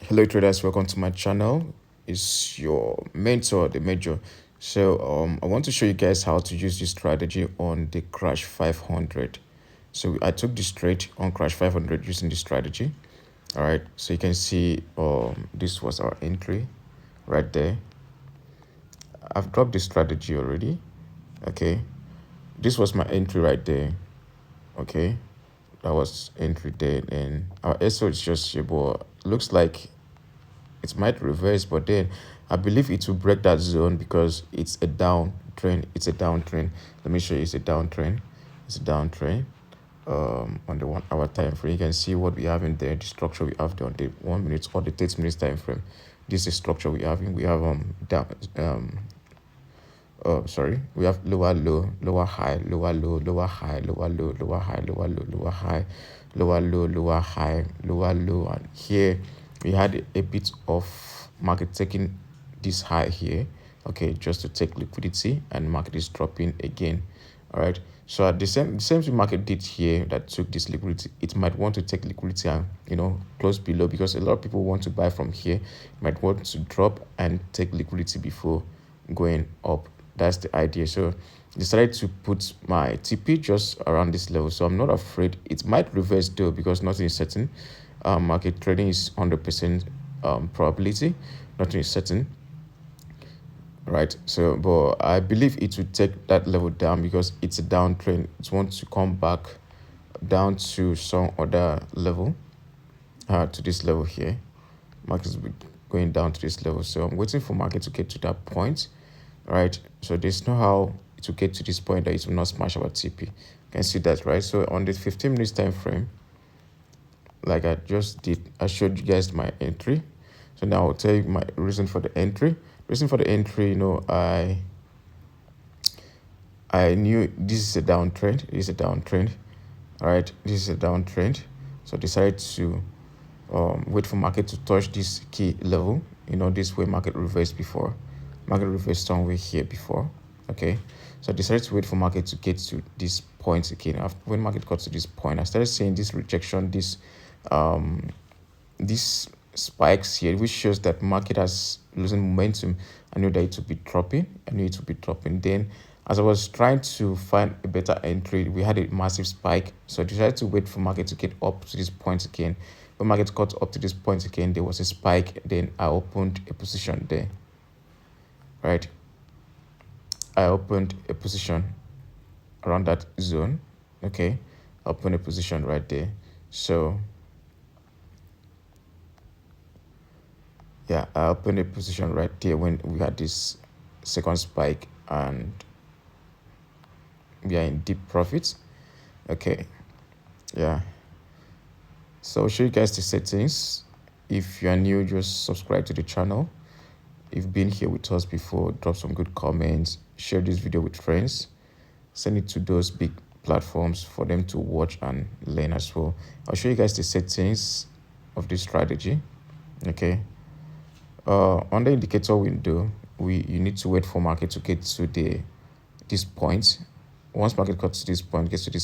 Hello traders, welcome to my channel. It's your mentor, the major. I want to show you guys how to use this strategy on the Crash 500. So I took this trade on Crash 500 using this strategy. All right, so you can see this was our entry right there. I've dropped this strategy already. Okay, this was my entry right there. Okay, that was entry there, and our SO is just here, but looks like it might reverse, but then I believe it will break that zone because it's a downtrend. It's a downtrend. Let me show you. It's a downtrend. It's a downtrend. On the 1 hour time frame, you can see what we have in there. The structure we have there on the 1 minute or the 30 minutes time frame. This is structure we have. We have down sorry, we have lower low, lower high, lower low, lower high, lower low, lower high, lower low, lower high, lower low, lower high, lower low, and here we had a bit of market taking this high here, okay, just to take liquidity, and market is dropping again. All right, so at the same thing market did here that took this liquidity, it might want to take liquidity and close below, because a lot of people want to buy from here, might want to drop and take liquidity before going up. That's the idea. So decided to put my TP just around this level, so I'm not afraid. It might reverse though, because nothing is certain. Market trading is 100% probability. Nothing is certain, right? So but I believe it will take that level down because it's a downtrend. It wants to come back down to some other level, to this level here. Market is going down to this level, so I'm waiting for market to get to that point. Right, so there's no how it will get to this point that it will not smash our TP. You can see that, right? So on the 15 minutes time frame, like I just did, I showed you guys my entry. So now I'll tell you my reason for the entry. Reason for the entry, I knew this is a downtrend. This is a downtrend. All right, this is a downtrend. So I decided to wait for market to touch this key level. This way market reversed before. Market reversed somewhere here before. Okay, so I decided to wait for market to get to this point again. After, when market got to this point, I started seeing this rejection, this spikes here, which shows that market has losing momentum. I knew that it would be dropping. Then as I was trying to find a better entry, we had a massive spike. So I decided to wait for market to get up to this point again. When market got up to this point again, there was a spike. Then I opened a position there. Right, I opened a position around that zone. Okay, I opened a position right there. So yeah, I opened a position right there when we had this second spike, and we are in deep profits. Okay, yeah, so I'll show you guys the settings. If you are new, just subscribe to the channel. If you've been here with us before, drop some good comments, share this video with friends, send it to those big platforms for them to watch and learn as well. I'll show you guys the settings of this strategy. Okay, on the indicator window, you need to wait for market to get to this point. Once market gets to this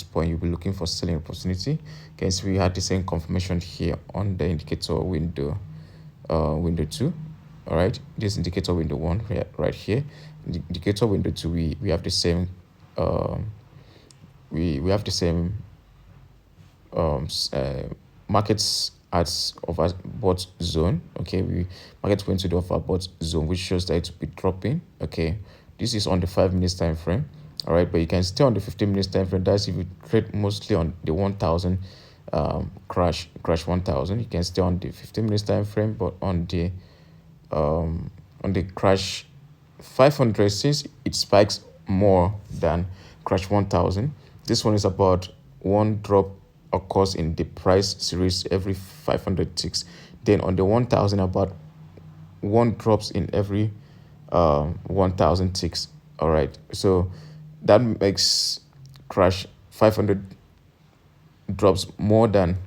point, you'll be looking for selling opportunity. Okay, so we had the same confirmation here on the indicator window, window 2. All right, this indicator window 1 right here. The indicator window 2, we have the same we have the same markets at overbought zone. Okay, market went to the overbought zone, which shows that it will be dropping. Okay, this is on the 5 minutes time frame. All right, but you can stay on the 15 minutes time frame. That's if you trade mostly on the 1000 crash 1000, you can stay on the 15 minutes time frame. But on the crash 500, since it spikes more than crash 1000, this one is about one drop occurs in the price series every 500 ticks. Then on the 1000, about one drops in every 1000 ticks. All right, so that makes crash 500 drops more than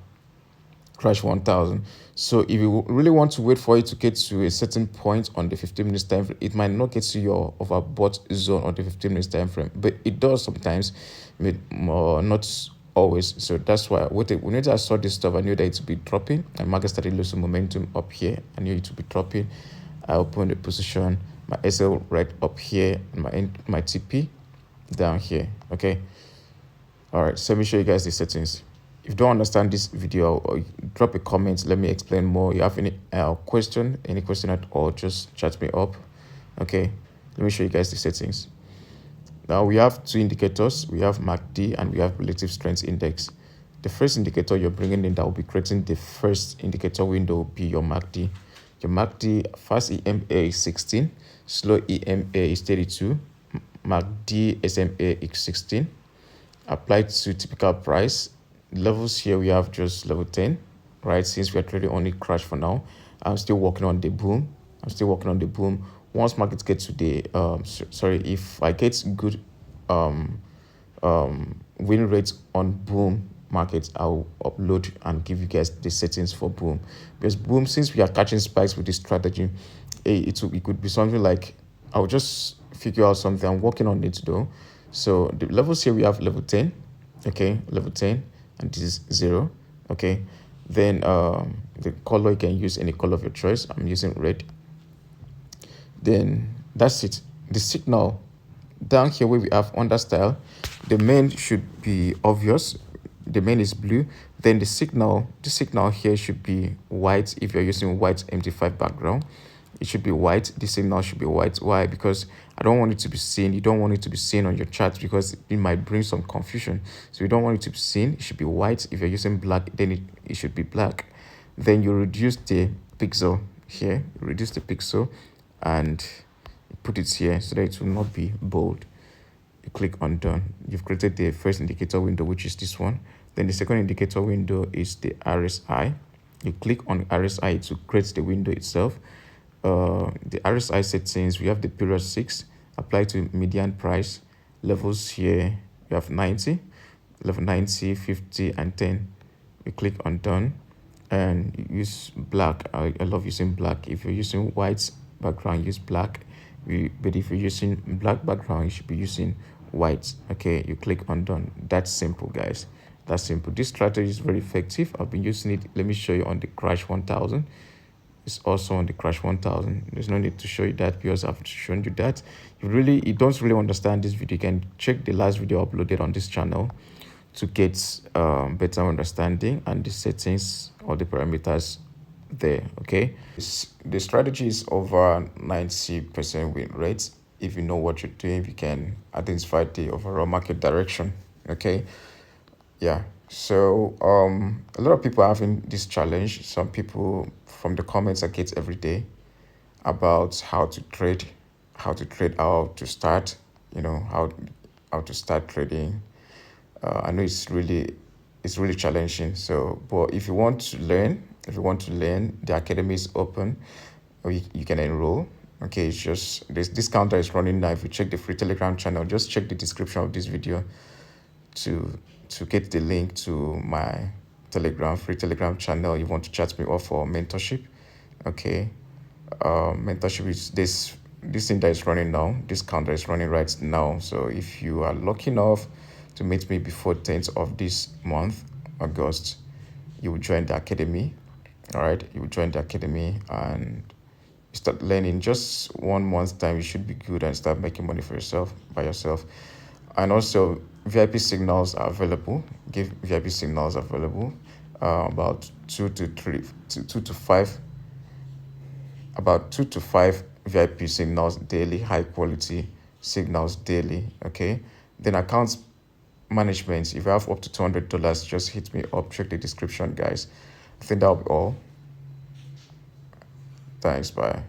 crash 1000. So if you really want to wait for it to get to a certain point on the 15 minutes time frame, it might not get to your overbought zone on the 15 minutes time frame, but it does sometimes, not always. So that's why when I saw this stuff, I knew that it would be dropping, and market started losing momentum up here. I knew it would be dropping. I opened the position, my SL right up here, and my TP down here. Okay. All right, so let me show you guys the settings. If you don't understand this video, or drop a comment, let me explain more. You have any question at all, just chat me up. Okay, let me show you guys the settings. Now we have two indicators. We have MACD and we have relative strength index. The first indicator you're bringing in that will be creating the first indicator window will be your MACD. Your MACD, fast EMA is 16, slow EMA is 32, MACD SMA is 16. Applied to typical price levels here, we have just level 10, right? Since we are trading only crash for now, I'm still working on the boom. Once markets get to the if I get good win rates on boom markets, I'll upload and give you guys the settings for boom. Because boom, since we are catching spikes with this strategy, it could be something like, I'll just figure out something. I'm working on it though. So the levels here, we have level 10, okay, level 10, and this is 0, okay. Then the color, you can use any color of your choice. I'm using red. Then that's it. The signal down here where we have under style, the main should be obvious. The main is blue. Then the signal here should be white. If you're using white MT5 background, it should be white. The signal should be white. Why? Because I don't want it to be seen. You don't want it to be seen on your chart because it might bring some confusion. So you don't want it to be seen. It should be white. If you're using black, then it should be black. Then you reduce the pixel here. Reduce the pixel and put it here so that it will not be bold. You click on done. You've created the first indicator window, which is this one. Then the second indicator window is the RSI. You click on RSI to create the window itself. The RSI settings, we have the period 6, apply to median price. Levels here, we have 90, level 90, 50, and 10. We click on done and use black. I love using black. If you're using white background, use black. But if you're using black background, you should be using white. Okay, you click on done. That's simple, guys. That's simple. This strategy is very effective. I've been using it. Let me show you on the crash 1000. It's also on the crash 1000. There's no need to show you that because I've shown you that. You don't really understand this video, you can check the last video uploaded on this channel to get better understanding and the settings or the parameters there. Okay, the strategy is over 90% win rate. If you know what you're doing, you can identify the overall market direction. Okay, yeah. So a lot of people are having this challenge. Some people from the comments I get every day about how to trade, how to start, how to start trading. I know it's really challenging. So, but if you want to learn, the academy is open. Or you can enroll. Okay, it's just this counter is running now. If you check the free Telegram channel, just check the description of this video to get the link to my free Telegram channel. You want to chat me off for mentorship. Okay, mentorship is this thing that is running now. This counter is running right now. So if you are lucky enough to meet me before 10th of this month, August, you will join the academy. All right, you will join the academy and start learning. Just 1 month time, you should be good and start making money for yourself by yourself. And also VIP signals are available. Give VIP signals available. About 2 to 5 VIP signals daily, high quality signals daily. Okay, then accounts management, if you have up to $200, just hit me up. Check the description, guys. I think that'll be all. Thanks, bye.